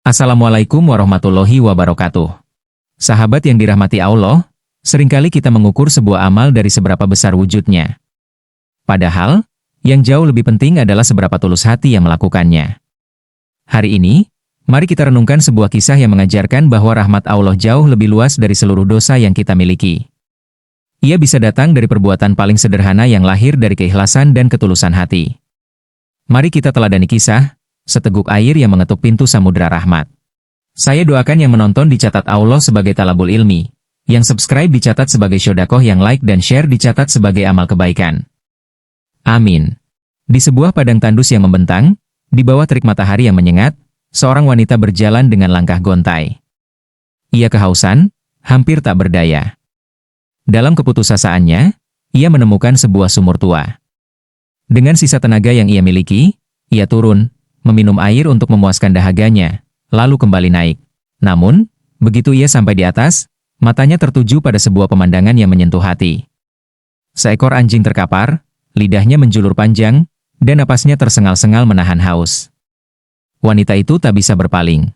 Assalamualaikum warahmatullahi wabarakatuh. Sahabat yang dirahmati Allah, seringkali kita mengukur sebuah amal dari seberapa besar wujudnya. Padahal, yang jauh lebih penting adalah seberapa tulus hati yang melakukannya. Hari ini, mari kita renungkan sebuah kisah yang mengajarkan bahwa rahmat Allah jauh lebih luas dari seluruh dosa yang kita miliki. Ia bisa datang dari perbuatan paling sederhana yang lahir dari keikhlasan dan ketulusan hati. Mari kita teladani kisah seteguk air yang mengetuk pintu samudera rahmat. Saya doakan yang menonton dicatat Allah sebagai talabul ilmi, yang subscribe dicatat sebagai syodakoh, yang like dan share dicatat sebagai amal kebaikan. Amin. Di sebuah padang tandus yang membentang, di bawah terik matahari yang menyengat, seorang wanita berjalan dengan langkah gontai. Ia kehausan, hampir tak berdaya. Dalam keputusasaannya, ia menemukan sebuah sumur tua. Dengan sisa tenaga yang ia miliki, ia turun, meminum air untuk memuaskan dahaganya, lalu kembali naik. Namun, begitu ia sampai di atas, matanya tertuju pada sebuah pemandangan yang menyentuh hati. Seekor anjing terkapar, lidahnya menjulur panjang, dan napasnya tersengal-sengal menahan haus. Wanita itu tak bisa berpaling.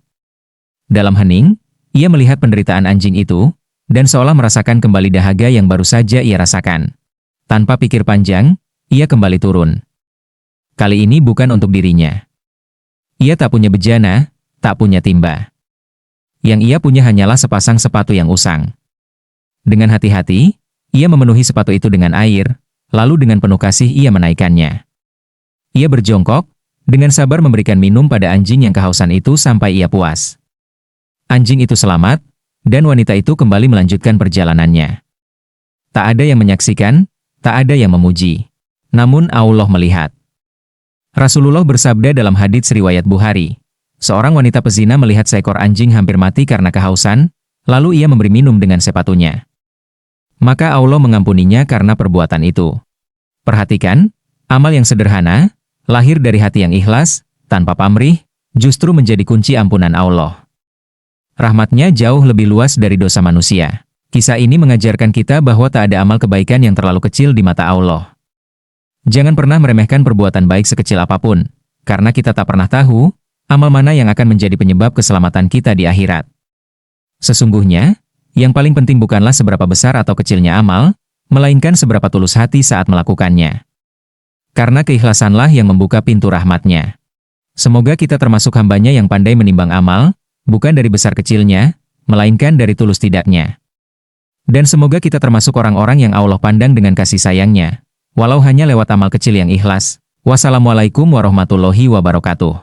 Dalam hening, ia melihat penderitaan anjing itu, dan seolah merasakan kembali dahaga yang baru saja ia rasakan. Tanpa pikir panjang, ia kembali turun. Kali ini bukan untuk dirinya. Ia tak punya bejana, tak punya timba. Yang ia punya hanyalah sepasang sepatu yang usang. Dengan hati-hati, ia memenuhi sepatu itu dengan air, lalu dengan penuh kasih ia menaikkannya. Ia berjongkok, dengan sabar memberikan minum pada anjing yang kehausan itu sampai ia puas. Anjing itu selamat, dan wanita itu kembali melanjutkan perjalanannya. Tak ada yang menyaksikan, tak ada yang memuji. Namun Allah melihat. Rasulullah bersabda dalam hadits riwayat Bukhari, seorang wanita pezina melihat seekor anjing hampir mati karena kehausan, lalu ia memberi minum dengan sepatunya. Maka Allah mengampuninya karena perbuatan itu. Perhatikan, amal yang sederhana, lahir dari hati yang ikhlas, tanpa pamrih, justru menjadi kunci ampunan Allah. Rahmatnya jauh lebih luas dari dosa manusia. Kisah ini mengajarkan kita bahwa tak ada amal kebaikan yang terlalu kecil di mata Allah. Jangan pernah meremehkan perbuatan baik sekecil apapun, karena kita tak pernah tahu amal mana yang akan menjadi penyebab keselamatan kita di akhirat. Sesungguhnya, yang paling penting bukanlah seberapa besar atau kecilnya amal, melainkan seberapa tulus hati saat melakukannya. Karena keikhlasanlah yang membuka pintu rahmatnya. Semoga kita termasuk hambanya yang pandai menimbang amal, bukan dari besar kecilnya, melainkan dari tulus tidaknya. Dan semoga kita termasuk orang-orang yang Allah pandang dengan kasih sayangnya, walau hanya lewat amal kecil yang ikhlas. Wassalamualaikum warahmatullahi wabarakatuh.